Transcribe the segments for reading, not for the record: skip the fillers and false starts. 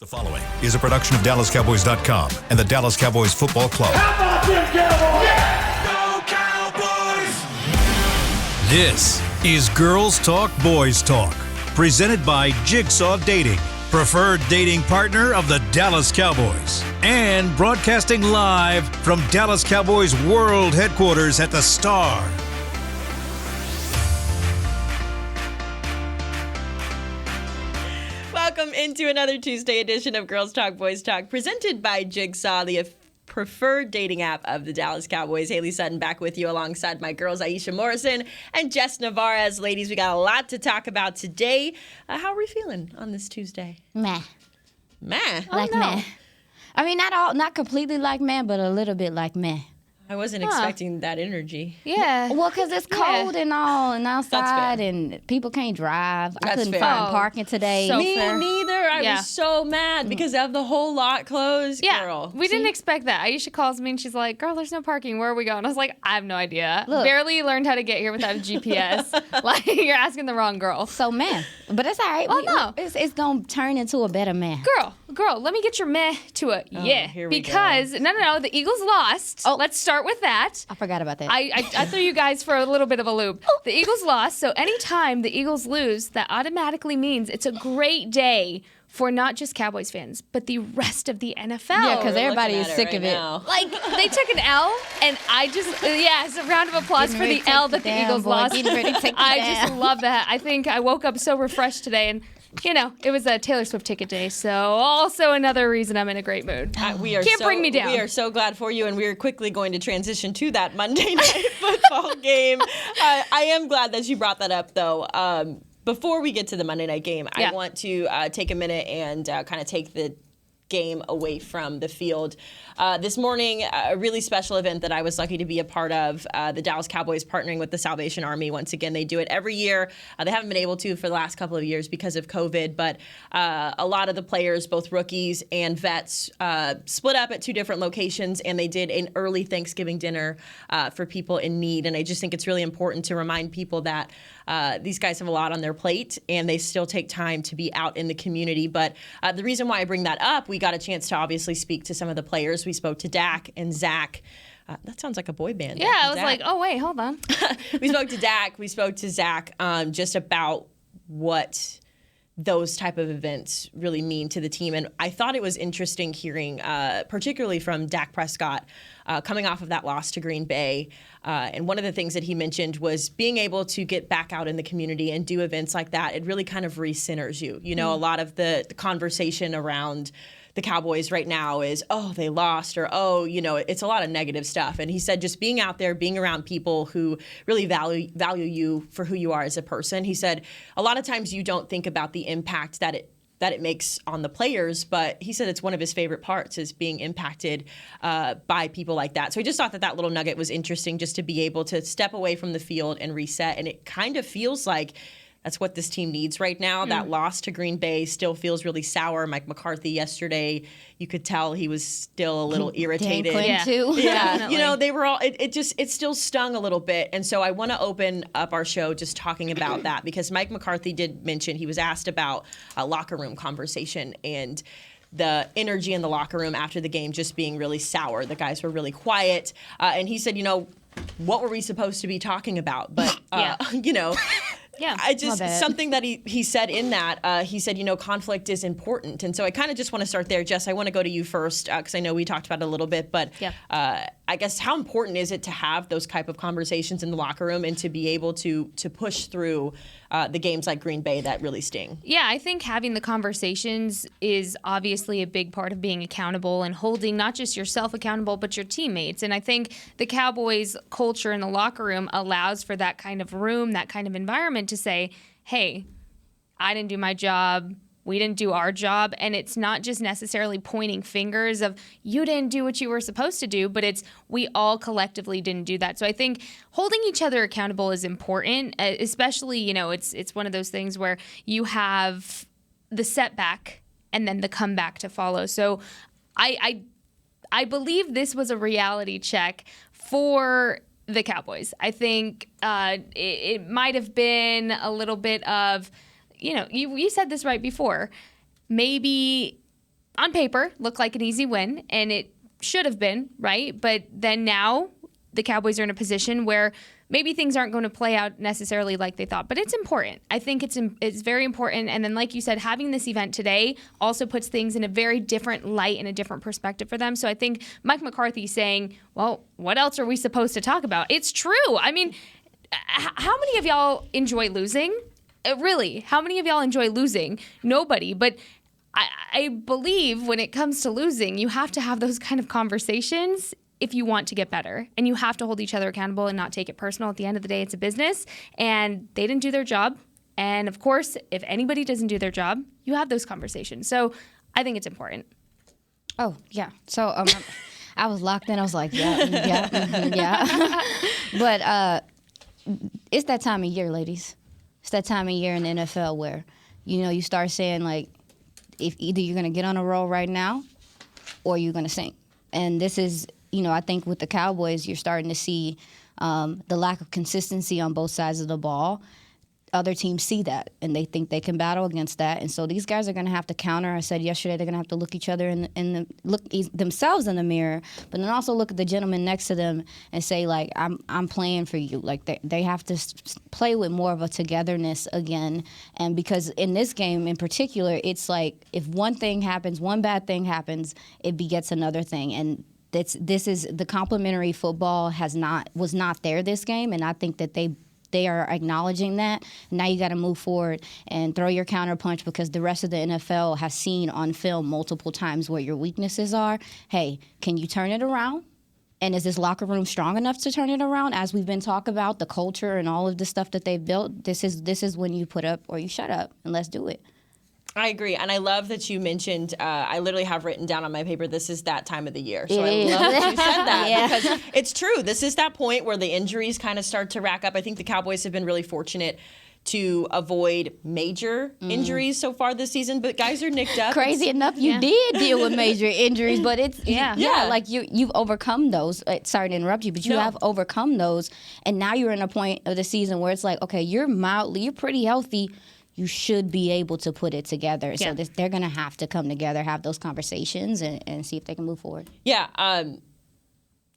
The following is a production of DallasCowboys.com and the Dallas Cowboys Football Club. How about them Cowboys? Yeah! Go Cowboys! This is Girls Talk, Boys Talk, presented by Jigsaw Dating, preferred dating partner of the Dallas Cowboys, and broadcasting live from Dallas Cowboys World Headquarters at the Star. Welcome into another Tuesday edition of Girls Talk, Boys Talk, presented by Jigsaw, the preferred dating app of the Dallas Cowboys. Haley Sutton back with you alongside my girls, Aisha Morrison and Jess Navarez. Ladies, we got a lot to talk about today. How are we feeling on this Tuesday? Meh. Meh? Meh. I mean, not completely like meh, but a little bit like meh. I wasn't expecting that energy. Yeah. Well, because it's cold and all, and outside, and people can't drive. I couldn't find parking today. Me neither. I was so mad because of the whole lot closed. Yeah, girl. We didn't expect that. Aisha calls me and she's like, girl, there's no parking. Where are we going? I was like, I have no idea. Look. Barely learned how to get here without a GPS. Like, you're asking the wrong girl. So meh. But it's all right. No. It's going to turn into a better meh. Girl, let me get your meh to a yeah. Here we because, go. no, the Eagles lost. Oh. Let's start with that. I forgot about that. I threw you guys for a little bit of a loop. The Eagles lost, so anytime the Eagles lose, that automatically means it's a great day for not just Cowboys fans, but the rest of the NFL. Yeah, because everybody is sick right of it. now. Like, they took an L, and I just, it's a round of applause for the L that the Eagles lost. I just love that. I think I woke up so refreshed today, and it was a Taylor Swift ticket day, so also another reason I'm in a great mood. Can't bring me down. We are so glad for you, and we are quickly going to transition to that Monday night football game. I am glad that you brought that up, though. Before we get to the Monday night game, I want to take a minute and kind of take the game away from the field. This morning, a really special event that I was lucky to be a part of, the Dallas Cowboys partnering with the Salvation Army. Once again, they do it every year. They haven't been able to for the last couple of years because of COVID, but a lot of the players, both rookies and vets, split up at two different locations, and they did an early Thanksgiving dinner for people in need. And I just think it's really important to remind people that these guys have a lot on their plate, and they still take time to be out in the community. But the reason why I bring that up, we got a chance to obviously speak to some of the players. We spoke to Dak and Zach. That sounds like a boy band. Yeah, I was like, oh, wait, hold on. We spoke to Dak. We spoke to Zach just about what those type of events really mean to the team. And I thought it was interesting hearing, particularly from Dak Prescott, coming off of that loss to Green Bay. And one of the things that he mentioned was being able to get back out in the community and do events like that. It really kind of re-centers you. A lot of the conversation around the Cowboys right now is, oh, they lost, or, oh, it's a lot of negative stuff. And he said just being out there, being around people who really value you for who you are as a person. He said a lot of times you don't think about the impact that it makes on the players, but he said it's one of his favorite parts is being impacted by people like that. So he just thought that little nugget was interesting, just to be able to step away from the field and reset. And it kind of feels like that's what this team needs right now. That loss to Green Bay still feels really sour. Mike McCarthy yesterday, you could tell he was still a little irritated. Dan Quinn too. Yeah, they were all. It still stung a little bit, and so I want to open up our show just talking about that, because Mike McCarthy did mention, he was asked about a locker room conversation and the energy in the locker room after the game just being really sour. The guys were really quiet, and he said, what were we supposed to be talking about? But Yeah, I just, something that he said in that, he said, conflict is important. And so I kind of just want to start there. Jess, I want to go to you first, because I know we talked about it a little bit, but I guess how important is it to have those type of conversations in the locker room and to be able to push through the games like Green Bay that really sting? Yeah, I think having the conversations is obviously a big part of being accountable and holding not just yourself accountable, but your teammates. And I think the Cowboys culture in the locker room allows for that kind of room, that kind of environment to say, hey, I didn't do my job. We didn't do our job. And it's not just necessarily pointing fingers of you didn't do what you were supposed to do, but it's we all collectively didn't do that. So I think holding each other accountable is important, especially, it's one of those things where you have the setback and then the comeback to follow. So I believe this was a reality check for the Cowboys. I think it might have been a little bit of, you said this right before, maybe on paper looked like an easy win, and it should have been, right? But then now the Cowboys are in a position where maybe things aren't going to play out necessarily like they thought, but it's important. I think it's very important. And then, like you said, having this event today also puts things in a very different light and a different perspective for them. So I think Mike McCarthy saying, well, what else are we supposed to talk about? It's true. I mean, how many of y'all enjoy losing? Really, how many of y'all enjoy losing? Nobody. But I believe when it comes to losing, you have to have those kind of conversations if you want to get better. And you have to hold each other accountable and not take it personal. At the end of the day, it's a business, and they didn't do their job. And of course, if anybody doesn't do their job, you have those conversations. So I think it's important. Oh, yeah. So I was locked in. I was like, yeah. But it's that time of year, ladies. It's that time of year in the NFL where, you start saying, like, if either you're going to get on a roll right now or you're going to sink. And this is, I think with the Cowboys, you're starting to see the lack of consistency on both sides of the ball. Other teams see that, and they think they can battle against that. And so these guys are going to have to counter. I said yesterday they're going to have to look each other look themselves in the mirror, but then also look at the gentleman next to them and say, like, I'm playing for you. Like, they have to play with more of a togetherness again. And because in this game in particular, it's like if one thing happens, one bad thing happens, it begets another thing. And this is the complementary football was not there this game, and I think that they are acknowledging that. Now you got to move forward and throw your counterpunch, because the rest of the NFL has seen on film multiple times where your weaknesses are. Hey, can you turn it around? And is this locker room strong enough to turn it around? As we've been talking about, the culture and all of the stuff that they've built, this is when you put up or you shut up, and let's do it. I agree, and I love that you mentioned, I literally have written down on my paper, this is that time of the year. So I love that you said that, because it's true. This is that point where the injuries kind of start to rack up. I think the Cowboys have been really fortunate to avoid major injuries so far this season, but guys are nicked up. Crazy enough, you did deal with major injuries, but it's like you've overcome those. Sorry to interrupt you, but you have overcome those, and now you're in a point of the season where it's like, okay, you're pretty healthy. You should be able to put it together. So they're going to have to come together, have those conversations, and see if they can move forward. Yeah.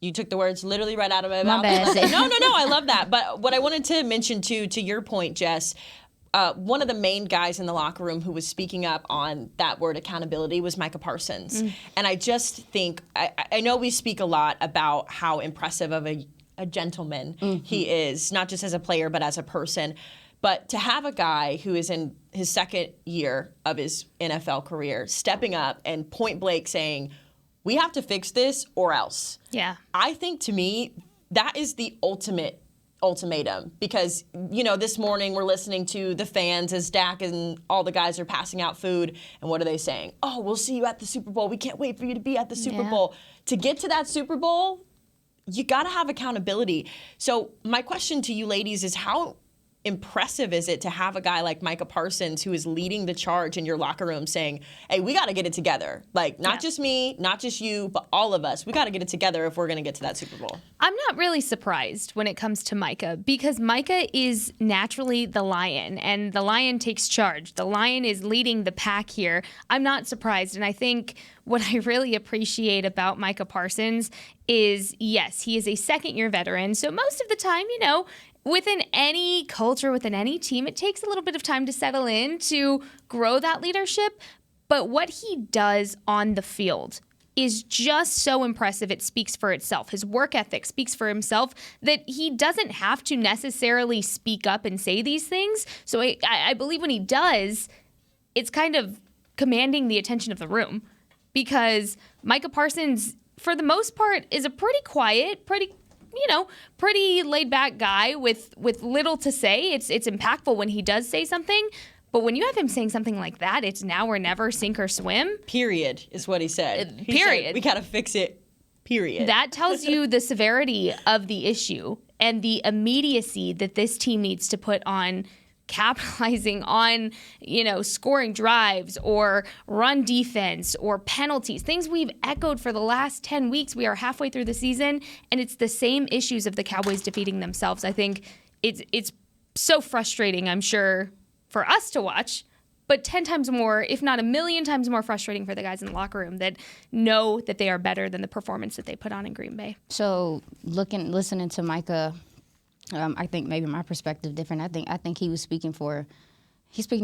You took the words literally right out of my mouth. Bad. No, I love that. But what I wanted to mention, too, to your point, Jess, one of the main guys in the locker room who was speaking up on that word accountability was Micah Parsons. And I just think, I know we speak a lot about how impressive of a gentleman he is, not just as a player, but as a person. But to have a guy who is in his second year of his NFL career stepping up and point blank saying, we have to fix this or else. Yeah. I think, to me, that is the ultimate ultimatum, because, this morning we're listening to the fans as Dak and all the guys are passing out food. And what are they saying? Oh, we'll see you at the Super Bowl. We can't wait for you to be at the Super Bowl. To get to that Super Bowl, you got to have accountability. So my question to you ladies is, how impressive is it to have a guy like Micah Parsons who is leading the charge in your locker room saying, hey, we got to get it together. Like, not just me, not just you, but all of us. We got to get it together if we're going to get to that Super Bowl. I'm not really surprised when it comes to Micah, because Micah is naturally the lion, and the lion takes charge. The lion is leading the pack here. I'm not surprised, and I think what I really appreciate about Micah Parsons is, yes, he is a second-year veteran, so most of the time, within any culture, within any team, it takes a little bit of time to settle in, to grow that leadership. But what he does on the field is just so impressive. It speaks for itself. His work ethic speaks for himself, that he doesn't have to necessarily speak up and say these things. So I believe when he does, it's kind of commanding the attention of the room, because Micah Parsons, for the most part, is a pretty quiet, pretty laid-back guy with little to say. It's impactful when he does say something, but when you have him saying something like that, it's now or never, sink or swim. Period is what he said. He period. said, we got to fix it. Period. That tells you the severity of the issue and the immediacy that this team needs to put on capitalizing on, scoring drives or run defense or penalties, things we've echoed for the last 10 weeks. We are halfway through the season, and it's the same issues of the Cowboys defeating themselves. I think it's so frustrating, I'm sure, for us to watch, but 10 times more, if not a million times more frustrating for the guys in the locker room that know that they are better than the performance that they put on in Green Bay. So listening to Micah, I think maybe my perspective different. I think he was speaking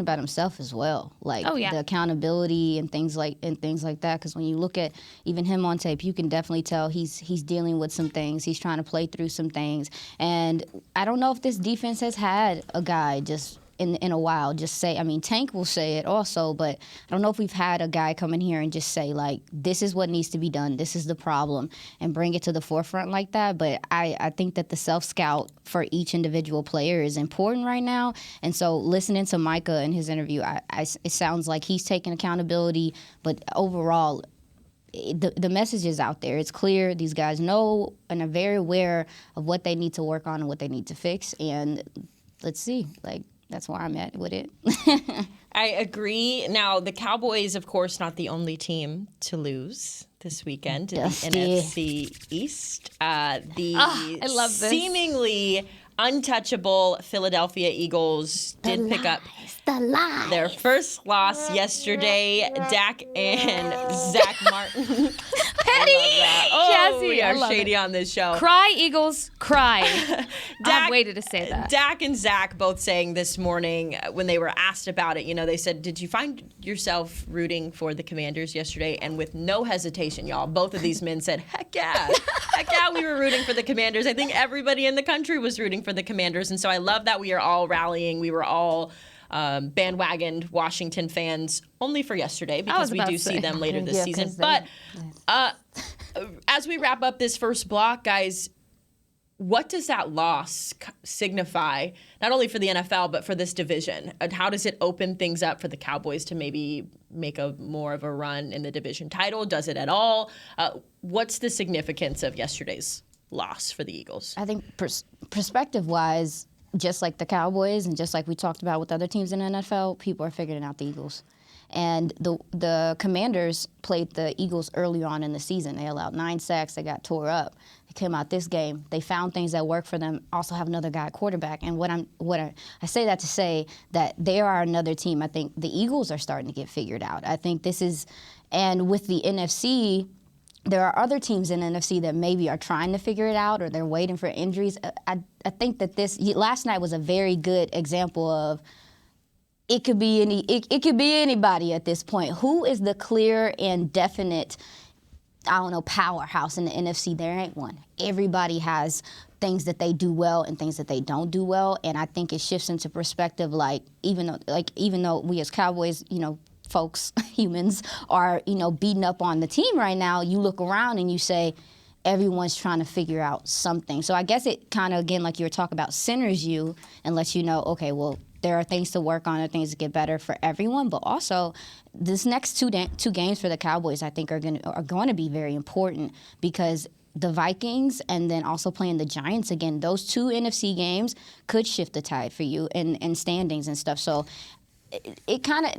about himself as well, like the accountability and things like that. Because when you look at even him on tape, you can definitely tell he's dealing with some things. He's trying to play through some things, and I don't know if this defense has had a guy just in a while just say. I mean, Tank will say it also, but I don't know if we've had a guy come in here and just say like, this is what needs to be done. This is the problem, and bring it to the forefront like that. But I think that the self-scout for each individual player is important right now. And so listening to Micah in his interview, it sounds like he's taking accountability, but overall, the message is out there. It's clear. These guys know and are very aware of what they need to work on and what they need to fix. And let's see, like, that's where I'm at with it. I agree. Now, the Cowboys, of course, not the only team to lose this weekend in the NFC East. I love this. Seemingly untouchable Philadelphia Eagles did pick up their first loss yesterday. Dak and Zach Martin. Petty! Oh, we are shady on this show. Cry, Eagles, cry. I've waited to say that. Dak and Zach both saying this morning when they were asked about it, they said, did you find yourself rooting for the Commanders yesterday? And with no hesitation, y'all, both of these men said, heck yeah. Heck yeah, we were rooting for the Commanders. I think everybody in the country was rooting for the Commanders. And so I love that we are all rallying. We were all bandwagoned Washington fans only for yesterday because we do see them later this season. But as we wrap up this first block, guys, what does that loss signify, not only for the NFL, but for this division? And how does it open things up for the Cowboys to maybe make more of a run in the division title? Does it at all? What's the significance of yesterday's loss for the Eagles? I think perspective-wise, just like the Cowboys and just like we talked about with other teams in the NFL, people are figuring out the Eagles. And the Commanders played the Eagles early on in the season. They allowed 9 sacks. They got tore up. They came out this game. They found things that work for them. Also have another guy at quarterback. And I say that to say that they are another team. I think the Eagles are starting to get figured out. I think this is, and with the NFC, there are other teams in the NFC that maybe are trying to figure it out or they're waiting for injuries. I think that last night was a very good example of it could be anybody at this point. Who is the clear and definite, powerhouse in the NFC? There ain't one. Everybody has things that they do well and things that they don't do well, and I think it shifts into perspective. Even though we as Cowboys, folks, humans are, beating up on the team right now, you look around and you say, everyone's trying to figure out something. So I guess it kind of, again, like you were talking about, centers you and lets you know, okay, well, there are things to work on, there are things to get better for everyone, but also this next two games for the Cowboys, I think, are going to be very important because the Vikings and then also playing the Giants again, those 2 NFC games could shift the tide for you in standings and stuff. So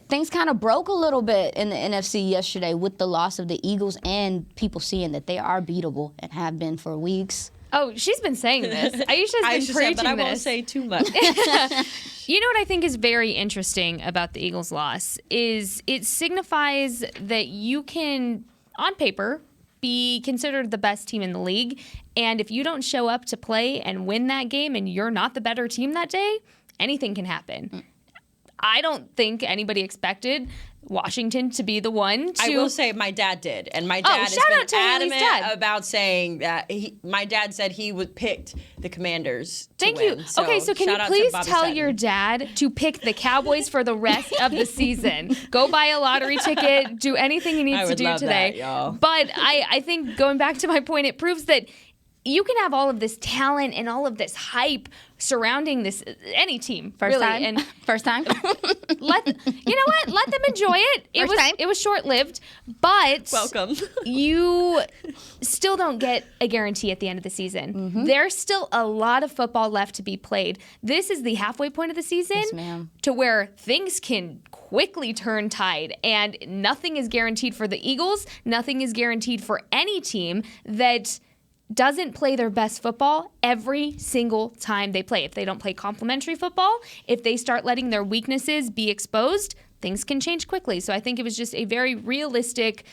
things kind of broke a little bit in the NFC yesterday with the loss of the Eagles and people seeing that they are beatable and have been for weeks. Oh, she's been saying this. Aisha's been preaching but I this. won't say too much. You know what I think is very interesting about the Eagles' loss is it signifies that you can, on paper, be considered the best team in the league. And if you don't show up to play and win that game and you're not the better team that day, anything can happen. I don't think anybody expected Washington to be the one to... I will say my dad did, and my dad has been adamant about saying that my dad said he picked the Commanders to Thank win. you. So can you please tell your dad to pick the Cowboys for the rest of the season? Go buy a lottery ticket, do anything he needs to do today. That, y'all. But I think, going back to my point, it proves that you can have all of this talent and all of this hype surrounding any team. First really. time. And First time. you know what? Let them enjoy it. It was short-lived, but welcome. You still don't get a guarantee at the end of the season. Mm-hmm. There's still a lot of football left to be played. This is the halfway point of the season, yes, ma'am, to where things can quickly turn tide, and nothing is guaranteed for the Eagles. Nothing is guaranteed for any team that doesn't play their best football every single time they play. If they don't play complementary football, if they start letting their weaknesses be exposed, things can change quickly. So I think it was just a very realistic,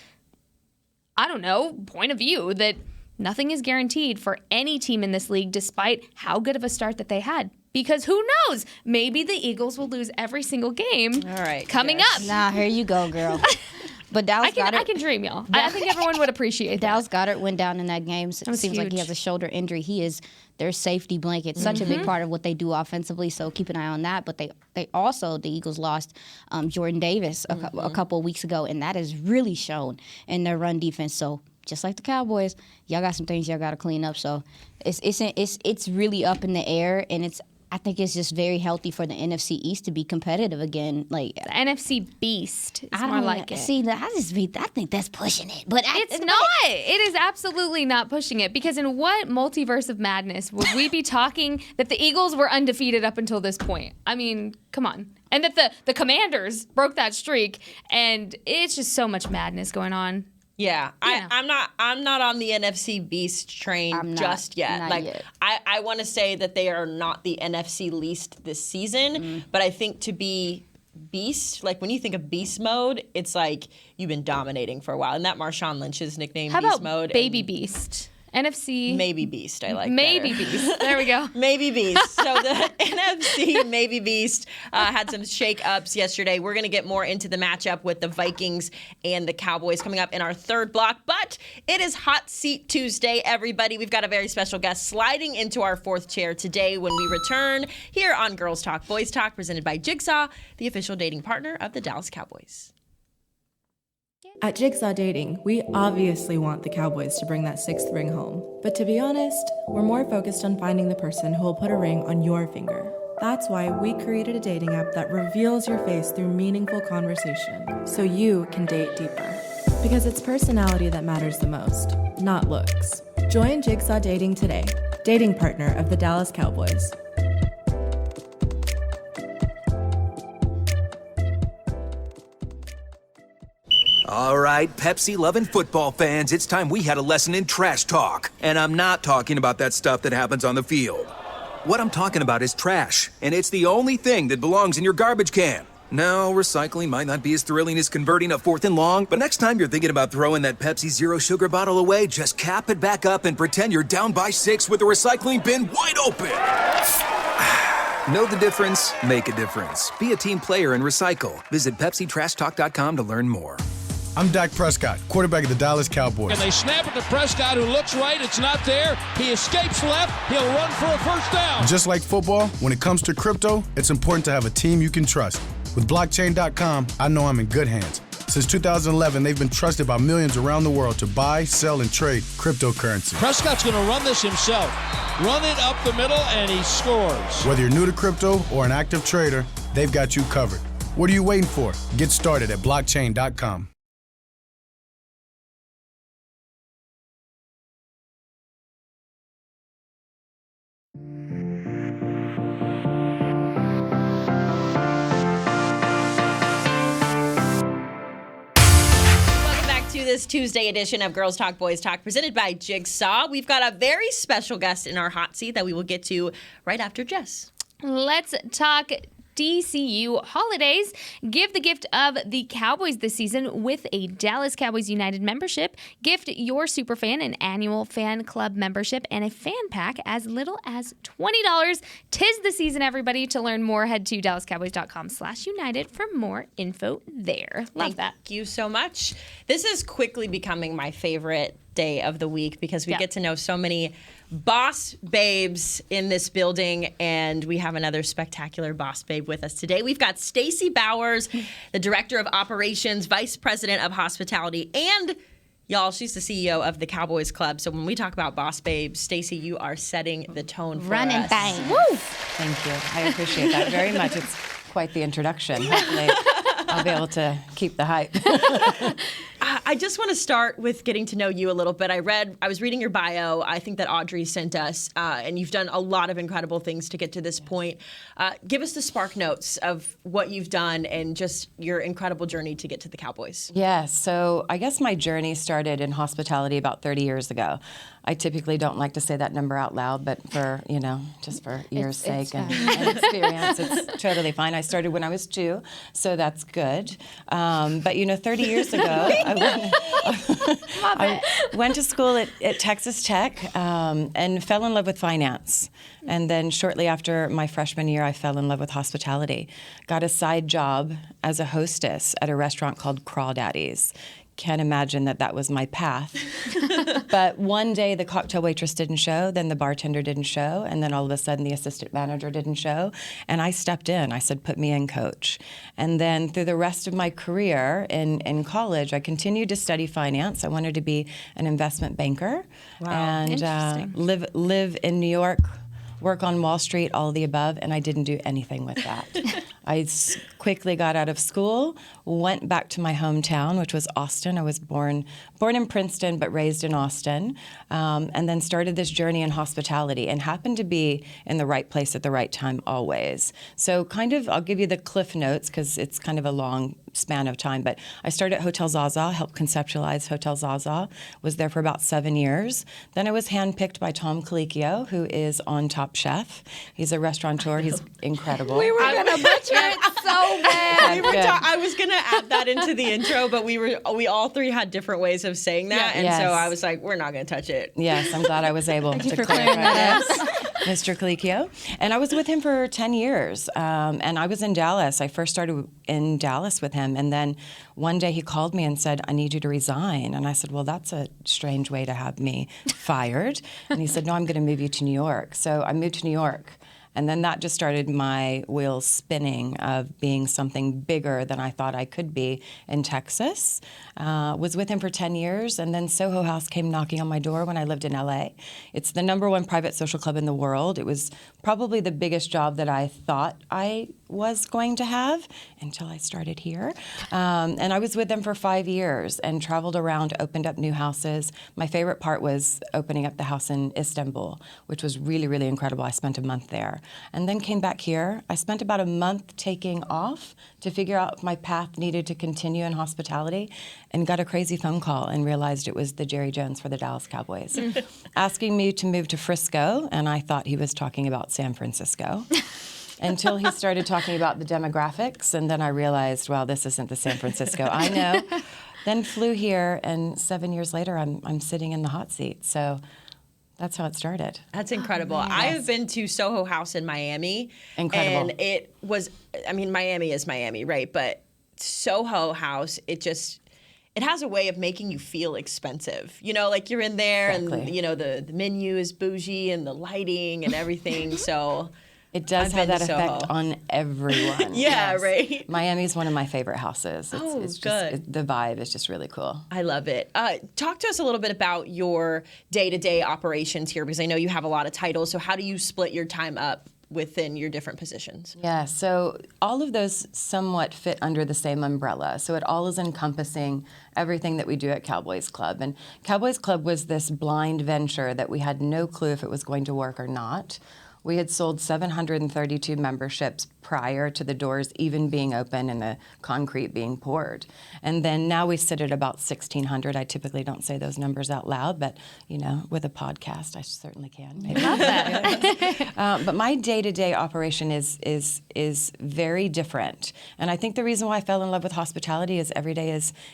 point of view that nothing is guaranteed for any team in this league, despite how good of a start that they had. Because who knows? Maybe the Eagles will lose every single game coming up. Nah, here you go, girl. But Dallas Goedert, I can dream, y'all. I think everyone would appreciate that. Dallas Goedert went down in that game. It seems like he has a shoulder injury. He is their safety blanket, such a big part of what they do offensively. So keep an eye on that. But they also, the Eagles lost Jordan Davis a couple of weeks ago, and that has really shown in their run defense. So just like the Cowboys, y'all got some things y'all got to clean up. So it's really up in the air, and I think it's just very healthy for the NFC East to be competitive again. Like the NFC Beast is more like it. See, I think that's pushing it, but it's not. It is absolutely not pushing it, because in what multiverse of madness would we be talking that the Eagles were undefeated up until this point? I mean, come on. And that the Commanders broke that streak, and it's just so much madness going on. Yeah, I'm not on the NFC Beast train just yet. Not yet. I want to say that they are not the NFC least this season, but I think to be Beast, like when you think of Beast mode, it's like you've been dominating for a while, and that Marshawn Lynch's nickname, How Beast about mode, Baby Beast? NFC. Maybe Beast, I like Maybe better. Beast. There we go. Maybe Beast. So the NFC Maybe Beast had some shake-ups yesterday. We're going to get more into the matchup with the Vikings and the Cowboys coming up in our third block. But it is Hot Seat Tuesday, everybody. We've got a very special guest sliding into our fourth chair today when we return here on Girls Talk, Boys Talk, presented by Jigsaw, the official dating partner of the Dallas Cowboys. At Jigsaw Dating, we obviously want the Cowboys to bring that sixth ring home. But to be honest, we're more focused on finding the person who will put a ring on your finger. That's why we created a dating app that reveals your face through meaningful conversation, so you can date deeper. Because it's personality that matters the most, not looks. Join Jigsaw Dating today, dating partner of the Dallas Cowboys. All right, Pepsi-loving football fans, it's time we had a lesson in trash talk. And I'm not talking about that stuff that happens on the field. What I'm talking about is trash, and it's the only thing that belongs in your garbage can. Now, recycling might not be as thrilling as converting a 4th and long, but next time you're thinking about throwing that Pepsi Zero Sugar bottle away, just cap it back up and pretend you're down by 6 with the recycling bin wide open. Know the difference? Make a difference. Be a team player and recycle. Visit PepsiTrashTalk.com to learn more. I'm Dak Prescott, quarterback of the Dallas Cowboys. And they snap it to Prescott, who looks right. It's not there. He escapes left. He'll run for a first down. Just like football, when it comes to crypto, it's important to have a team you can trust. With blockchain.com, I know I'm in good hands. Since 2011, they've been trusted by millions around the world to buy, sell, and trade cryptocurrency. Prescott's going to run this himself. Run it up the middle, and he scores. Whether you're new to crypto or an active trader, they've got you covered. What are you waiting for? Get started at blockchain.com. This Tuesday edition of Girls Talk, Boys Talk, presented by Jigsaw. We've got a very special guest in our hot seat that we will get to right after Jess. Let's talk DCU holidays. Give the gift of the Cowboys this season with a Dallas Cowboys United membership. Gift your superfan an annual fan club membership and a fan pack as little as $20. 'Tis the season, everybody. To learn more, head to dallascowboys.com/united for more info there. Love that. Thank you so much. This is quickly becoming my favorite day of the week because we get to know so many boss babes in this building, and we have another spectacular boss babe with us today. We've got Stacy Bowers, the Director of Operations, Vice President of Hospitality, and y'all, she's the CEO of the Cowboys Club. So when we talk about boss babes, Stacy, you are setting the tone for running us. things. Woo! Thank you. I appreciate that very much. It's quite the introduction. Hopefully I'll be able to keep the hype. I just want to start with getting to know you a little bit. I was reading your bio. I think that Audrey sent us, and you've done a lot of incredible things to get to this point. Give us the spark notes of what you've done and just your incredible journey to get to the Cowboys. Yeah, so I guess my journey started in hospitality about 30 years ago. I typically don't like to say that number out loud, but for, just for years' sake and experience, it's totally fine. I started when I was 2, so that's good. But, 30 years ago, I went to school at Texas Tech and fell in love with finance. And then shortly after my freshman year, I fell in love with hospitality. Got a side job as a hostess at a restaurant called Crawdaddy's. Can't imagine that was my path. But one day the cocktail waitress didn't show, then the bartender didn't show, and then all of a sudden the assistant manager didn't show. And I stepped in. I said, put me in, coach. And then through the rest of my career in college, I continued to study finance. I wanted to be an investment banker. Wow. And live in New York, work on Wall Street, all of the above, and I didn't do anything with that. I quickly got out of school, went back to my hometown, which was Austin. I was born in Princeton, but raised in Austin, and then started this journey in hospitality and happened to be in the right place at the right time always. So I'll give you the cliff notes because it's kind of a long span of time, but I started at Hotel Zaza, helped conceptualize Hotel Zaza, was there for about 7 years. Then I was handpicked by Tom Colicchio, who is on Top Chef. He's a restaurateur. He's incredible. We were going to butcher it so bad. I was going to add that into the intro, but we all three had different ways of saying that, and so I was like, we're not going to touch it. Yes, I'm glad I was able to clarify that. Mr. Colicchio. And I was with him for 10 years, and I was in Dallas. I first started in Dallas with him, and then one day he called me and said, I need you to resign. And I said, well, that's a strange way to have me fired. And he said, no, I'm going to move you to New York. So I moved to New York. And then that just started my wheels spinning of being something bigger than I thought I could be in Texas. Was with him for 10 years, and then Soho House came knocking on my door when I lived in LA. It's the #1 private social club in the world. It was probably the biggest job that I thought I was going to have until I started here. And I was with them for 5 years and traveled around, opened up new houses. My favorite part was opening up the house in Istanbul, which was really, really incredible. I spent a month there. And then came back here. I spent about a month taking off to figure out if my path needed to continue in hospitality, and got a crazy phone call and realized it was the Jerry Jones for the Dallas Cowboys, asking me to move to Frisco, and I thought he was talking about San Francisco. Until he started talking about the demographics, and then I realized, well, this isn't the San Francisco I know. Then flew here, and 7 years later, I'm sitting in the hot seat. So that's how it started. That's incredible. I have been to Soho House in Miami. Incredible. And it was, Miami is Miami, right? But Soho House, it has a way of making you feel expensive. Like you're in there Exactly. and, the menu is bougie and the lighting and everything. So It does have that effect on everyone. Yeah, yes. Right? Miami is one of my favorite houses. It's good. Just, the vibe is just really cool. I love it. Talk to us a little bit about your day-to-day operations here, because I know you have a lot of titles. So how do you split your time up within your different positions? Yeah, so all of those somewhat fit under the same umbrella. So it all is encompassing everything that we do at Cowboys Club. And Cowboys Club was this blind venture that we had no clue if it was going to work or not. We had sold 732 memberships prior to the doors even being open and the concrete being poured. And then now we sit at about 1,600. I typically don't say those numbers out loud, but, with a podcast, I certainly can. Maybe. Love that. But my day-to-day operation is very different. And I think the reason why I fell in love with hospitality is every day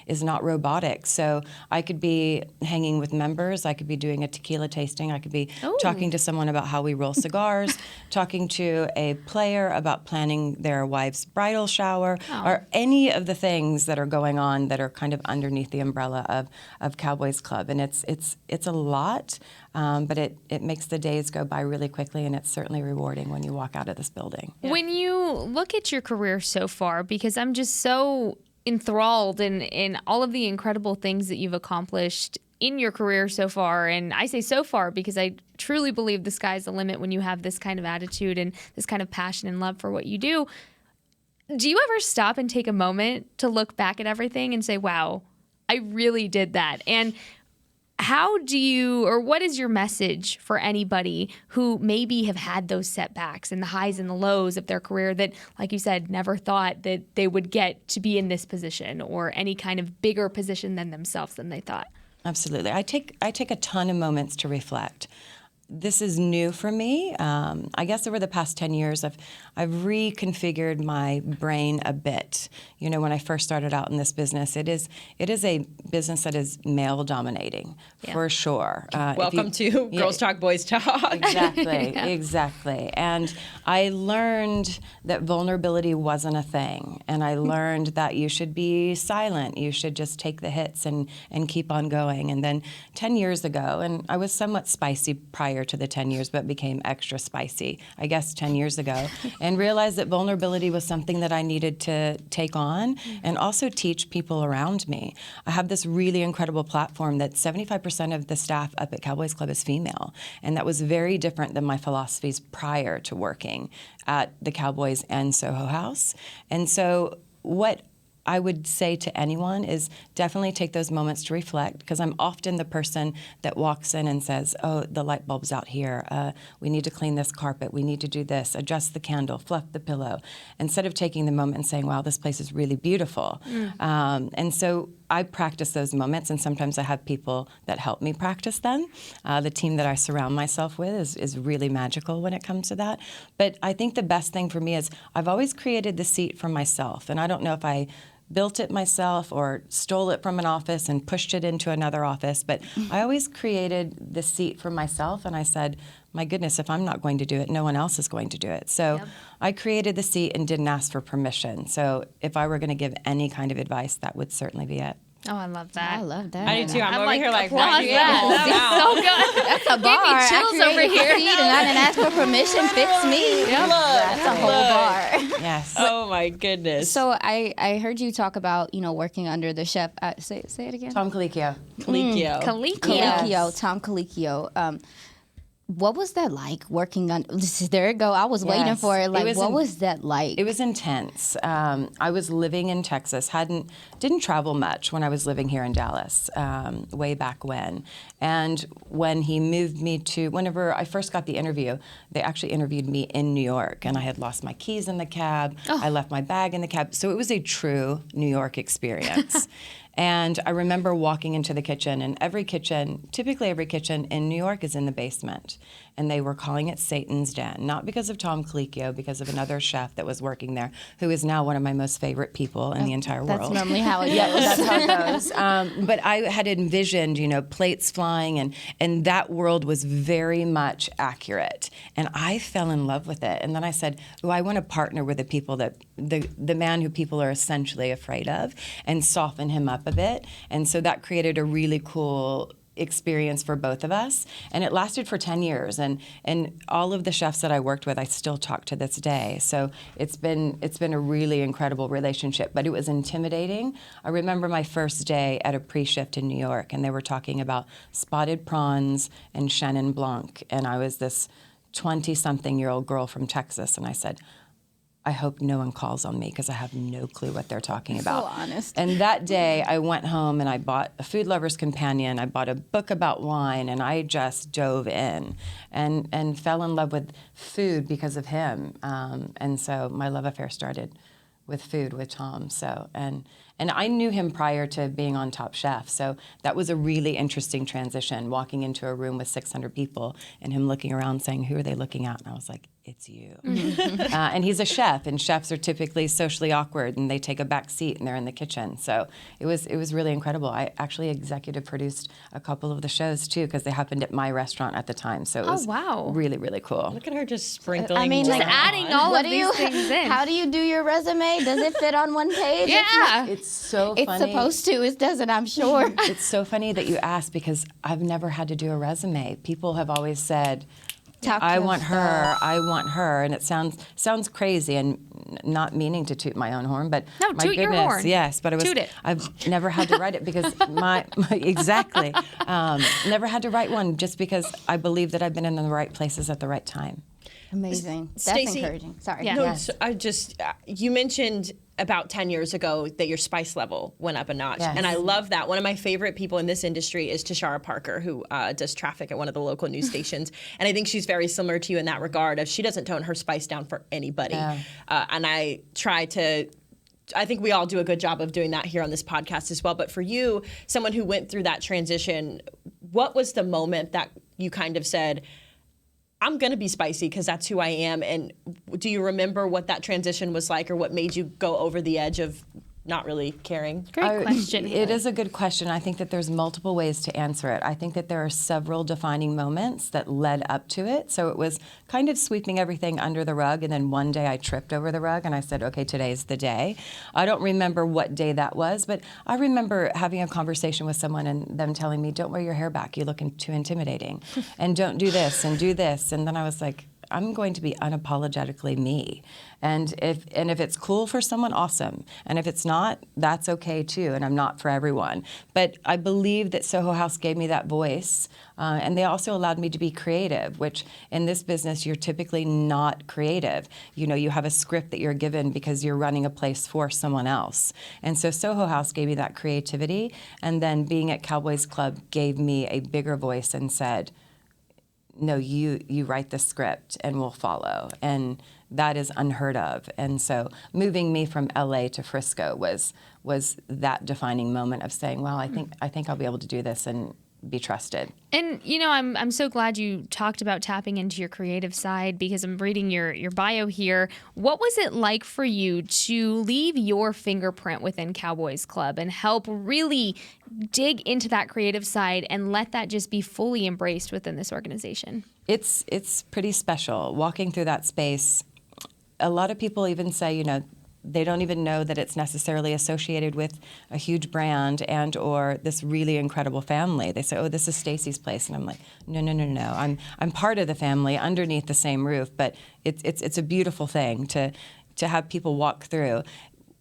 is not robotic. So I could be hanging with members. I could be doing a tequila tasting. I could be talking to someone about how we roll cigars, talking to a player about planning their wife's bridal shower, or any of the things that are going on that are kind of underneath the umbrella of Cowboys Club. And it's a lot, but it makes the days go by really quickly, and it's certainly rewarding when you walk out of this building. Yeah. When you look at your career so far, because I'm just so enthralled in all of the incredible things that you've accomplished in your career so far, and I say so far because I truly believe the sky's the limit when you have this kind of attitude and this kind of passion and love for what you do. Do you ever stop and take a moment to look back at everything and say, wow, I really did that. And how do you, or what is your message for anybody who maybe have had those setbacks and the highs and the lows of their career that, like you said, never thought that they would get to be in this position or any kind of bigger position than themselves than they thought? Absolutely. I take a ton of moments to reflect. This is new for me. I guess over the past 10 years, I've reconfigured my brain a bit. You know, when I first started out in this business, it is a business that is male dominating, for sure. Welcome to Girls Talk, Boys Talk. Exactly, exactly. And I learned that vulnerability wasn't a thing, and I learned that you should be silent. You should just take the hits and keep on going. And then 10 years ago, and I was somewhat spicy prior to the 10 years, but became extra spicy, I guess, 10 years ago, and realized that vulnerability was something that I needed to take on and also teach people around me. I have this really incredible platform that 75% of the staff up at Cowboys Club is female, and that was very different than my philosophies prior to working at the Cowboys and Soho House. And so what I would say to anyone is definitely take those moments to reflect, because I'm often the person that walks in and says, oh, the light bulb's out here. We need to clean this carpet. We need to do this. Adjust the candle. Fluff the pillow. Instead of taking the moment and saying, wow, this place is really beautiful. And so I practice those moments, and sometimes I have people that help me practice them. The team that I surround myself with is really magical when it comes to that. But I think the best thing for me is I've always created the seat for myself, and I don't know if I built it myself or stole it from an office and pushed it into another office, but I always created the seat for myself, and I said, my goodness, if I'm not going to do it, no one else is going to do it. So I created the seat and didn't ask for permission. So if I were going to give any kind of advice, that would certainly be it. Oh, I love that. I love that. I do too. I'm over like, here like applause writing it that. all down. So good. That's a bar. Gave me chills over here. And I didn't ask for permission. Fix me. That's a whole bar. Yes. Oh my goodness. So I heard you talk about, working under the chef. Say it again. Tom Colicchio. Colicchio. Colicchio, Tom Colicchio. What was that like working on? There you go. I was waiting for it. Like, what was that like? It was intense. I was living in Texas. Didn't travel much when I was living here in Dallas, way back when. And when he moved me to, whenever I first got the interview, they actually interviewed me in New York, and I had lost my keys in the cab. I left my bag in the cab. So it was a true New York experience. And I remember walking into the kitchen, and typically every kitchen in New York is in the basement. And they were calling it Satan's Den, not because of Tom Colicchio, because of another chef that was working there, who is now one of my most favorite people in the entire world. That's normally how it goes. Yeah, that's how it goes. But I had envisioned, plates flying, and that world was very much accurate. And I fell in love with it. And then I said, I want to partner with the people the man who people are essentially afraid of, and soften him up a bit. And so that created a really cool experience for both of us, and it lasted for 10 years, and all of the chefs that I worked with I still talk to this day. So it's been a really incredible relationship, but it was intimidating. I remember my first day at a pre-shift in New York, and they were talking about spotted prawns and Chenin Blanc, and I was this 20-something-year-old girl from Texas, and I said, I hope no one calls on me because I have no clue what they're talking about. So honest. And that day I went home and I bought a Food Lover's Companion. I bought a book about wine, and I just dove in and fell in love with food because of him. And so my love affair started with food with Tom. So and I knew him prior to being on Top Chef. So that was a really interesting transition, walking into a room with 600 people and him looking around saying, who are they looking at? And I was like, it's you. And he's a chef, and chefs are typically socially awkward, and they take a back seat and they're in the kitchen. So it was really incredible. I actually executive produced a couple of the shows too, because they happened at my restaurant at the time. So it was really, really cool. Look at her just sprinkling. Just adding all of these things in. How do you do your resume? Does it fit on one page? Yeah. It's so funny. It's supposed to. It doesn't, I'm sure. It's so funny that you ask, because I've never had to do a resume. People have always said, I want her, and it sounds crazy, and not meaning to toot my own horn, but no, my toot goodness, your horn. Yes, but I've never had to write it because exactly, never had to write one just because I believe that I've been in the right places at the right time. Amazing. That's Stacy, encouraging. Sorry. No, so I just you mentioned about 10 years ago that your spice level went up a notch. Yes. And I love that. One of my favorite people in this industry is Tashara Parker, who does traffic at one of the local news stations. And I think she's very similar to you in that regard of she doesn't tone her spice down for anybody. Yeah. And I think we all do a good job of doing that here on this podcast as well. But for you, someone who went through that transition, what was the moment that you kind of said, I'm going to be spicy because that's who I am? And do you remember what that transition was like, or what made you go over the edge of not really caring? Great question. It is a good question. I think that there's multiple ways to answer it. I think that there are several defining moments that led up to it. So it was kind of sweeping everything under the rug, and then one day I tripped over the rug and I said, okay, today's the day. I don't remember what day that was, but I remember having a conversation with someone and them telling me, don't wear your hair back, you look too intimidating, and don't do this and do this. And then I was like, I'm going to be unapologetically me. And if it's cool for someone, awesome. And if it's not, that's okay too. And I'm not for everyone. But I believe that Soho House gave me that voice. And they also allowed me to be creative, which in this business, you're typically not creative. You know, you have a script that you're given because you're running a place for someone else. And so Soho House gave me that creativity. And then being at Cowboys Club gave me a bigger voice and said, no, you write the script and we'll follow. And that is unheard of. And so moving me from LA to Frisco was that defining moment of saying, well, I think I'll be able to do this and be trusted. And you know, I'm so glad you talked about tapping into your creative side, because I'm reading your bio here. What was it like for you to leave your fingerprint within Cowboys Club and help really dig into that creative side and let that just be fully embraced within this organization? It's pretty special walking through that space. A lot of people even say, you know, they don't even know that it's necessarily associated with a huge brand and or this really incredible family. They say, oh, this is Stacy's place. And I'm like, no. I'm part of the family underneath the same roof, but it's a beautiful thing to have people walk through.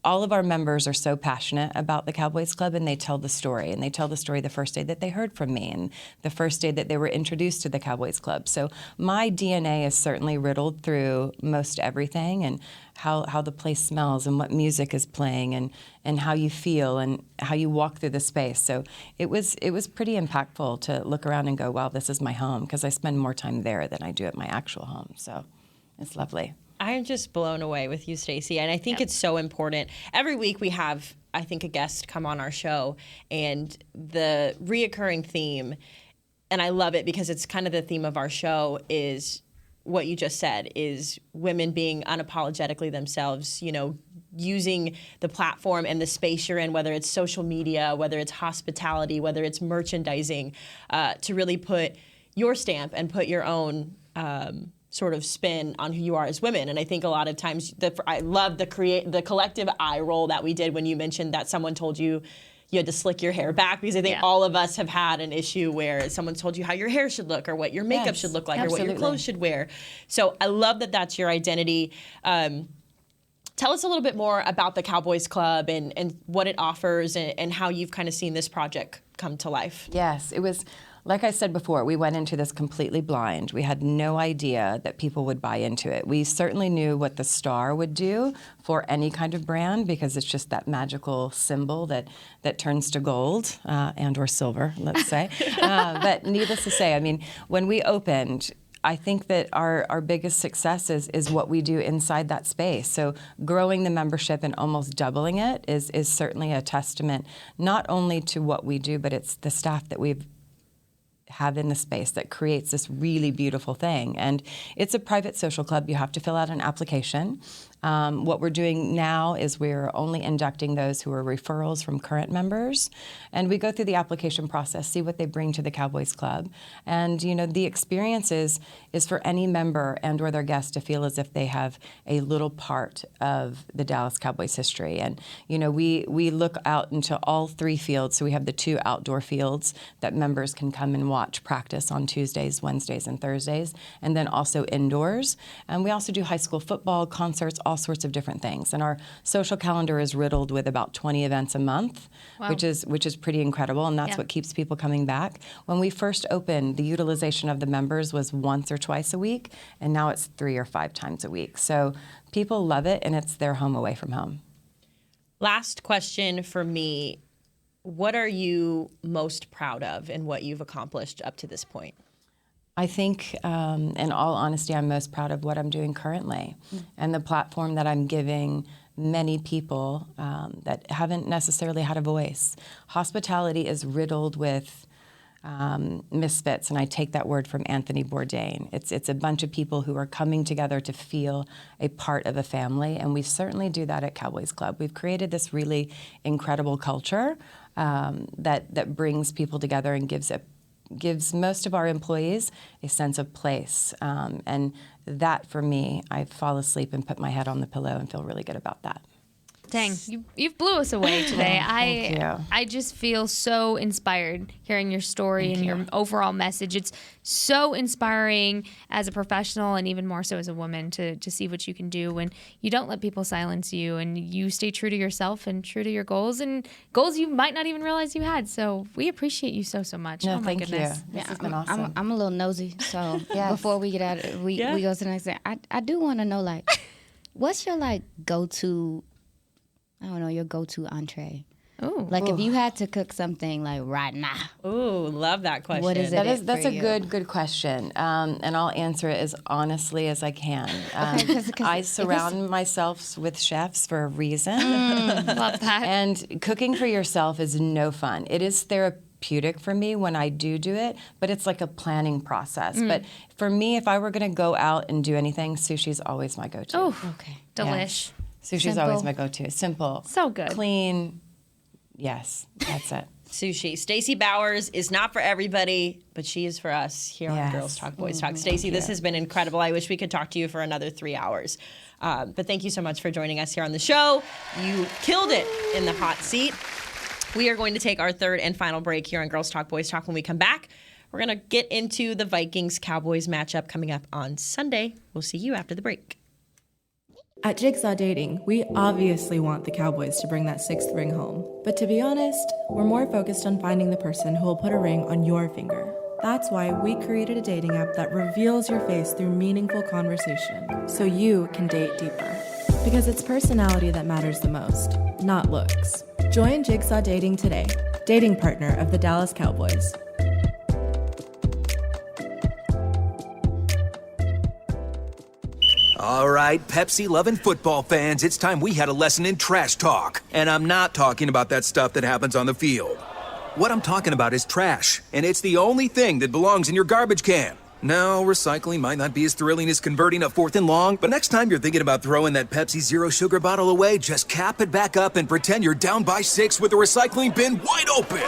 All of our members are so passionate about the Cowboys Club, and they tell the story. And they tell the story the first day that they heard from me and the first day that they were introduced to the Cowboys Club. So my DNA is certainly riddled through most everything, and how the place smells and what music is playing and how you feel and how you walk through the space. So it was pretty impactful to look around and go, wow, this is my home, because I spend more time there than I do at my actual home. So it's lovely. I'm just blown away with you, Stacy, and I think it's so important. Every week we have, I think, a guest come on our show, and the reoccurring theme, and I love it because it's kind of the theme of our show, is what you just said, is women being unapologetically themselves, you know, using the platform and the space you're in, whether it's social media, whether it's hospitality, whether it's merchandising, to really put your stamp and put your own sort of spin on who you are as women. And I think a lot of times, I love the collective eye roll that we did when you mentioned that someone told you you had to slick your hair back, because I think all of us have had an issue where someone told you how your hair should look or what your makeup should look like or what your clothes should wear. So I love that that's your identity. Tell us a little bit more about the Cowboys Club and what it offers and how you've kind of seen this project come to life. Yes, it was, like I said before, we went into this completely blind. We had no idea that people would buy into it. We certainly knew what the star would do for any kind of brand, because it's just that magical symbol that turns to gold and or silver, let's say. But needless to say, I mean, when we opened, I think that our biggest success is what we do inside that space. So growing the membership and almost doubling it is certainly a testament not only to what we do, but it's the staff that we've have in the space that creates this really beautiful thing. And it's a private social club. You have to fill out an application. What we're doing now is we're only inducting those who are referrals from current members. And we go through the application process, see what they bring to the Cowboys Club. And, you know, the experience is for any member and or their guest to feel as if they have a little part of the Dallas Cowboys history. And, you know, we look out into all three fields. So we have the 2 outdoor fields that members can come and watch practice on Tuesdays, Wednesdays, and Thursdays, and then also indoors. And we also do high school football, concerts, all sorts of different things. And our social calendar is riddled with about 20 events a month, which is pretty incredible, and that's what keeps people coming back. When we first opened, the utilization of the members was once or twice a week, and now it's 3 or 5 times a week. So people love it, and it's their home away from home. Last question for me. What are you most proud of in what you've accomplished up to this point? I think, in all honesty, I'm most proud of what I'm doing currently and the platform that I'm giving many people that haven't necessarily had a voice. Hospitality is riddled with misfits, and I take that word from Anthony Bourdain. It's a bunch of people who are coming together to feel a part of a family, and we certainly do that at Cowboys Club. We've created this really incredible culture that brings people together and gives most of our employees a sense of place. And that, for me, I fall asleep and put my head on the pillow and feel really good about that. Dang, you've blew us away today. Thank you. I just feel so inspired hearing your story and your overall message. It's so inspiring as a professional and even more so as a woman to see what you can do when you don't let people silence you and you stay true to yourself and true to your goals and goals you might not even realize you had. So we appreciate you so much. No, oh my thank goodness. you. This has been awesome. I'm a little nosy, so before we get out, we go to the next thing. I do want to know, like, what's your go-to? I don't know, your go-to entree. Ooh. Like if you had to cook something like right now. Ooh, love that question. What is it? That's a good question, and I'll answer it as honestly as I can. I surround myself with chefs for a reason. Love that. And cooking for yourself is no fun. It is therapeutic for me when I do it, but it's like a planning process. But for me, if I were going to go out and do anything, sushi's always my go-to. Oh, Okay. delish. Yes. Sushi's always my go-to. Simple. So good. Clean. Yes, that's it. Sushi. Stacy Bowers is not for everybody, but she is for us here on Girls Talk, Boys Talk. Stacy, this has been incredible. I wish we could talk to you for another 3 hours. But thank you so much for joining us here on the show. You killed it in the hot seat. We are going to take our third and final break here on Girls Talk, Boys Talk. When we come back, we're going to get into the Vikings-Cowboys matchup coming up on Sunday. We'll see you after the break. At Jigsaw Dating, we obviously want the Cowboys to bring that sixth ring home. But to be honest, we're more focused on finding the person who will put a ring on your finger. That's why we created a dating app that reveals your face through meaningful conversation, so you can date deeper. Because it's personality that matters the most, not looks. Join Jigsaw Dating today, dating partner of the Dallas Cowboys. All right, Pepsi-loving football fans, it's time we had a lesson in trash talk. And I'm not talking about that stuff that happens on the field. What I'm talking about is trash, and it's the only thing that belongs in your garbage can. No, recycling might not be as thrilling as converting a 4th and long, but next time you're thinking about throwing that Pepsi Zero Sugar bottle away, just cap it back up and pretend you're down by 6 with the recycling bin wide open.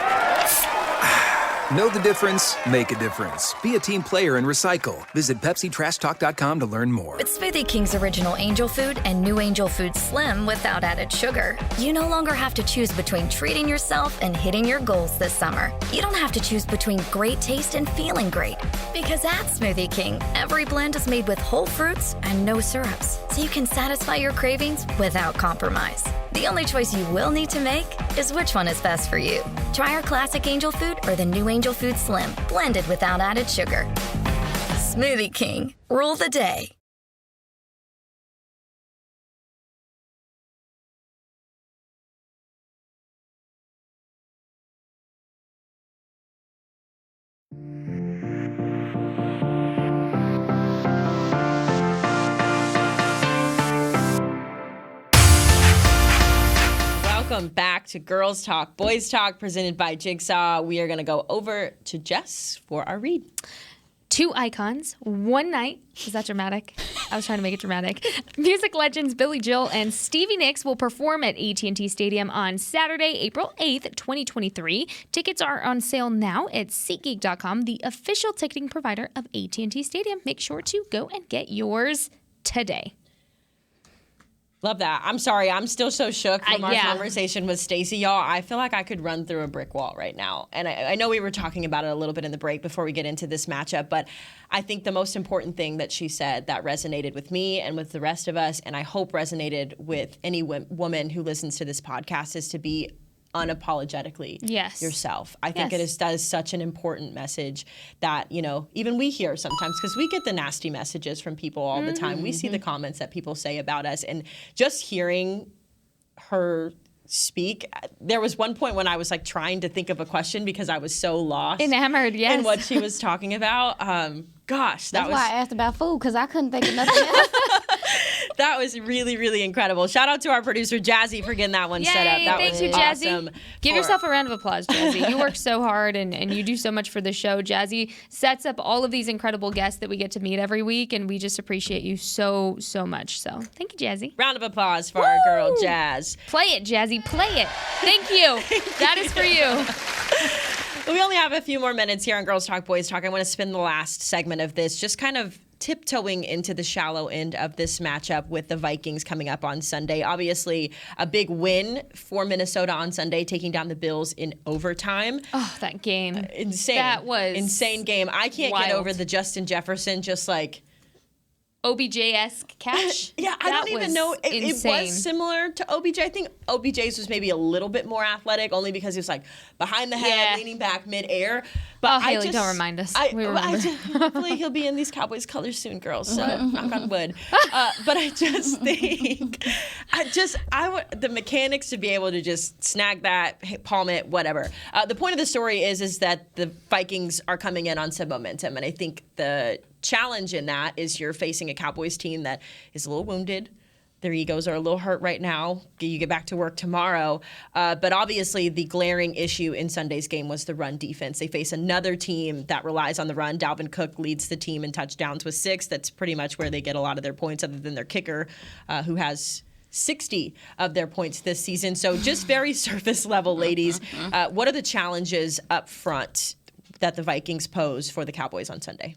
Know the difference, make a difference. Be a team player and recycle. Visit PepsiTrashTalk.com to learn more. With Smoothie King's original Angel Food and new Angel Food Slim without added sugar, you no longer have to choose between treating yourself and hitting your goals this summer. You don't have to choose between great taste and feeling great. Because at Smoothie King, every blend is made with whole fruits and no syrups, so you can satisfy your cravings without compromise. The only choice you will need to make is which one is best for you. Try our classic Angel Food or the new Angel Food Slim, blended without added sugar. Smoothie King, rule the day. Welcome back to Girls Talk, Boys Talk, presented by Jigsaw. We are going to go over to Jess for our read. 2 icons, one night. Is that dramatic? I was trying to make it dramatic. Music legends Billy Joel and Stevie Nicks will perform at AT&T Stadium on Saturday, April 8th, 2023. Tickets are on sale now at SeatGeek.com, the official ticketing provider of AT&T Stadium. Make sure to go and get yours today. Love that. I'm sorry. I'm still so shook from our conversation with Stacy. Y'all, I feel like I could run through a brick wall right now. And I know we were talking about it a little bit in the break before we get into this matchup, but I think the most important thing that she said that resonated with me and with the rest of us, and I hope resonated with any woman who listens to this podcast, is to be unapologetically yourself. I think that is such an important message that, you know, even we hear sometimes, because we get the nasty messages from people all the time. We see the comments that people say about us, and just hearing her speak. There was one point when I was like trying to think of a question because I was so lost. Enamored, yes. In what she was talking about. Gosh, That's why I asked about food, because I couldn't think of nothing else. That was really, really incredible. Shout out to our producer, Jazzy, for getting that one set up. That Thank was you, Jazzy. awesome. Give yourself a round of applause, Jazzy. You work so hard and you do so much for the show. Jazzy sets up all of these incredible guests that we get to meet every week, and we just appreciate you so, so much. So thank you, Jazzy. Round of applause for our girl, Jazz. Play it, Jazzy. Play it. Thank you. That is for you. We only have a few more minutes here on Girls Talk, Boys Talk. I want to spend the last segment of this just kind of tiptoeing into the shallow end of this matchup with the Vikings coming up on Sunday. Obviously, a big win for Minnesota on Sunday, taking down the Bills in overtime. Oh, that game. Insane. That was insane game. I can't wild. get over the Justin Jefferson just like OBJ-esque catch. Yeah, I don't even know. It insane. was similar to OBJ. I think OBJ's was maybe a little bit more athletic, only because he was like behind the head, leaning back midair. But Haley, don't remind us. We remember. Hopefully he'll be in these Cowboys colors soon, girls. So knock on wood. But I just think, the mechanics to be able to just snag that, palm it, whatever. The point of the story is that the Vikings are coming in on some momentum, and I think the challenge in that is you're facing a Cowboys team that is a little wounded. Their egos are a little hurt right now. You get back to work tomorrow. But obviously the glaring issue in Sunday's game was the run defense. They face another team that relies on the run. Dalvin Cook leads the team in touchdowns with 6. That's pretty much where they get a lot of their points, other than their kicker, who has 60 of their points this season. So just very surface level, ladies. What are the challenges up front that the Vikings pose for the Cowboys on Sunday?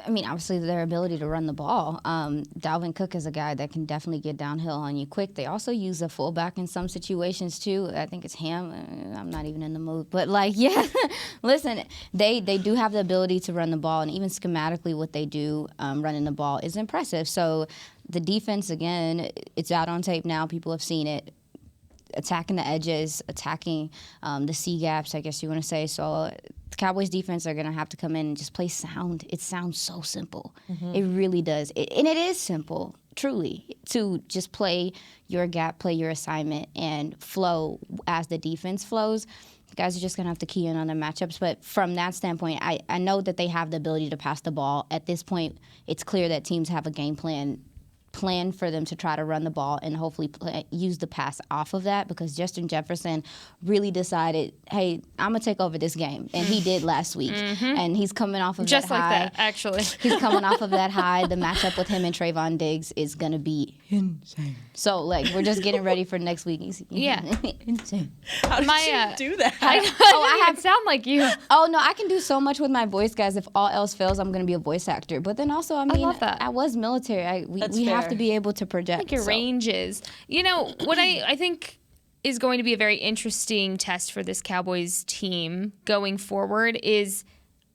I mean, obviously their ability to run the ball. Dalvin Cook is a guy that can definitely get downhill on you quick. They also use a fullback in some situations too. I think it's Ham. I'm not even in the mood, but listen, they do have the ability to run the ball, and even schematically what they do running the ball is impressive. So the defense, again, it's out on tape now. People have seen it. Attacking the edges, attacking the C gaps, I guess you want to say. So the Cowboys defense are going to have to come in and just play sound. It sounds so simple. It really does. And it is simple, truly, to just play your gap, play your assignment, and flow as the defense flows. The guys are just going to have to key in on their matchups. But from that standpoint, I know that they have the ability to pass the ball. At this point, it's clear that teams have a game plan for them to try to run the ball and hopefully use the pass off of that, because Justin Jefferson really decided, hey, I'm going to take over this game. And he did last week. And he's coming off of just that high. Just like that, actually. He's coming off of that high. The matchup with him and Trayvon Diggs is going to be insane. So, we're just getting ready for next week. Insane. How did you do that? I have sound like you. Oh, no, I can do so much with my voice, guys. If all else fails, I'm going to be a voice actor. But then also, I love that. I was military. We have to be able to project. I think your range is. You know, what I think is going to be a very interesting test for this Cowboys team going forward is,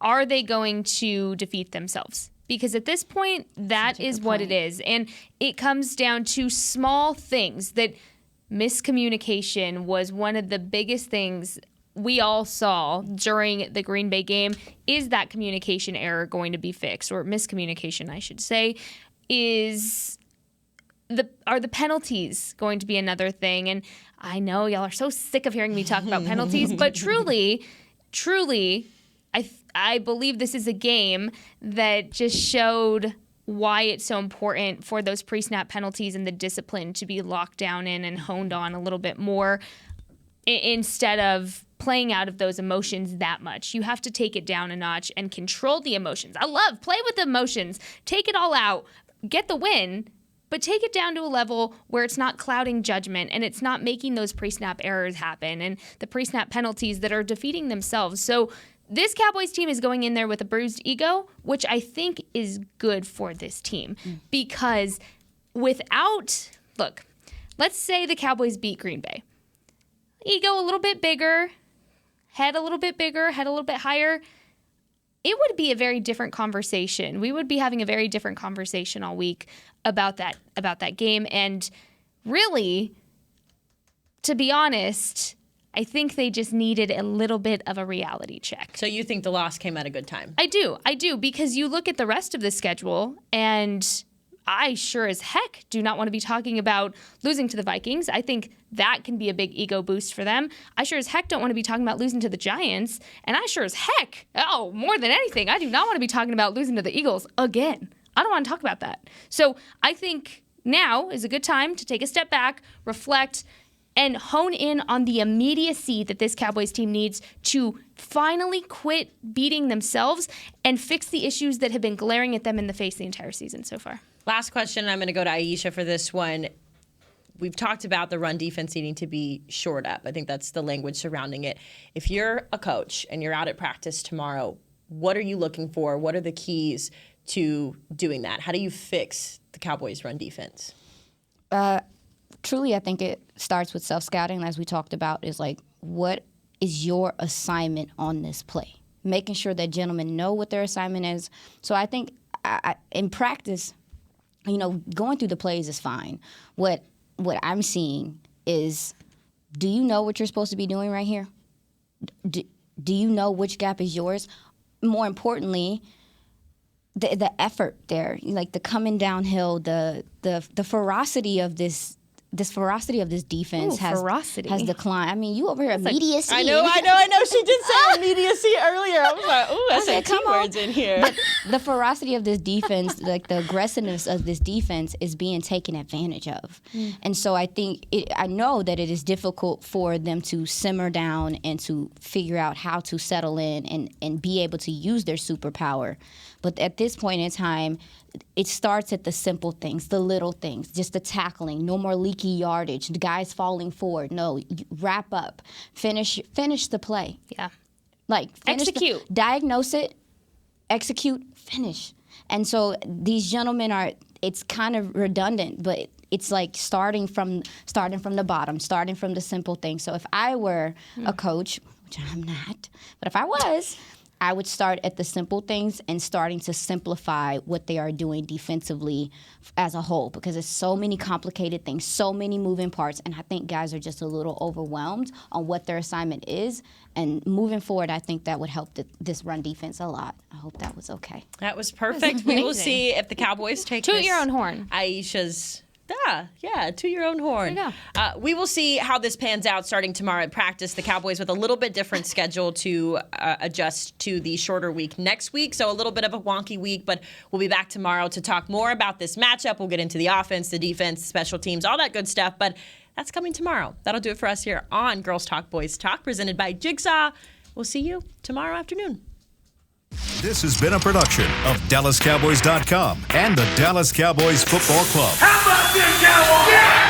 are they going to defeat themselves? Because at this point, that is what it is. And it comes down to small things. That miscommunication was one of the biggest things we all saw during the Green Bay game. Is that communication error going to be fixed? Or miscommunication, I should say. Are the penalties going to be another thing? And I know y'all are so sick of hearing me talk about penalties, but truly, I believe this is a game that just showed why it's so important for those pre-snap penalties and the discipline to be locked down in and honed on a little bit more, instead of playing out of those emotions that much. You have to take it down a notch and control the emotions. I love play with the emotions, take it all out, get the win, but take it down to a level where it's not clouding judgment and it's not making those pre-snap errors happen and the pre-snap penalties that are defeating themselves. So this Cowboys team is going in there with a bruised ego, which I think is good for this team. Because let's say the Cowboys beat Green Bay. Ego a little bit bigger, head a little bit bigger, head a little bit higher. It would be a very different conversation. We would be having a very different conversation all week about that game. And really, to be honest, I think they just needed a little bit of a reality check. So you think the loss came at a good time? I do, because you look at the rest of the schedule, and I sure as heck do not want to be talking about losing to the Vikings. I think that can be a big ego boost for them. I sure as heck don't want to be talking about losing to the Giants. And I sure as heck, more than anything, I do not want to be talking about losing to the Eagles again. I don't want to talk about that. So I think now is a good time to take a step back, reflect, and hone in on the immediacy that this Cowboys team needs to finally quit beating themselves and fix the issues that have been glaring at them in the face the entire season so far. Last question, I'm going to go to Aisha for this one. We've talked about the run defense needing to be shored up. I think that's the language surrounding it. If you're a coach and you're out at practice tomorrow, what are you looking for? What are the keys to doing that? How do you fix the Cowboys' run defense? Truly, I think it starts with self-scouting, as we talked about, is like, what is your assignment on this play? Making sure that gentlemen know what their assignment is. So I think in practice, going through the plays is fine. What I'm seeing is, do you know what you're supposed to be doing right here? Do you know which gap is yours? More importantly, the effort there, like the coming downhill, the ferocity of this ferocity of this defense has declined. I mean, you over here immediacy. I know. She did say immediacy earlier. I was like, ooh, I said two words in here. But the ferocity of this defense, like the aggressiveness of this defense, is being taken advantage of. And so I know that it is difficult for them to simmer down and to figure out how to settle in and be able to use their superpower. But at this point in time, it starts at the simple things, the little things, just the tackling, no more leaky yardage, the guys falling forward. No, wrap up, finish the play. Yeah. Like, execute. Diagnose it, execute, finish. And so these gentlemen it's kind of redundant, but it's like starting from the bottom, starting from the simple things. So if I were a coach, which I'm not, but if I was, I would start at the simple things and starting to simplify what they are doing defensively as a whole, because there's so many complicated things, so many moving parts, and I think guys are just a little overwhelmed on what their assignment is. And moving forward, I think that would help this run defense a lot. I hope that was okay. That was perfect. We will see if the Cowboys take Toot your own horn. Aisha's. To your own horn. There you go. We will see how this pans out starting tomorrow at practice. The Cowboys with a little bit different schedule to adjust to the shorter week next week. So a little bit of a wonky week, but we'll be back tomorrow to talk more about this matchup. We'll get into the offense, the defense, special teams, all that good stuff. But that's coming tomorrow. That'll do it for us here on Girls Talk, Boys Talk, presented by Jigsaw. We'll see you tomorrow afternoon. This has been a production of DallasCowboys.com and the Dallas Cowboys Football Club. How about this, Cowboys? Yeah!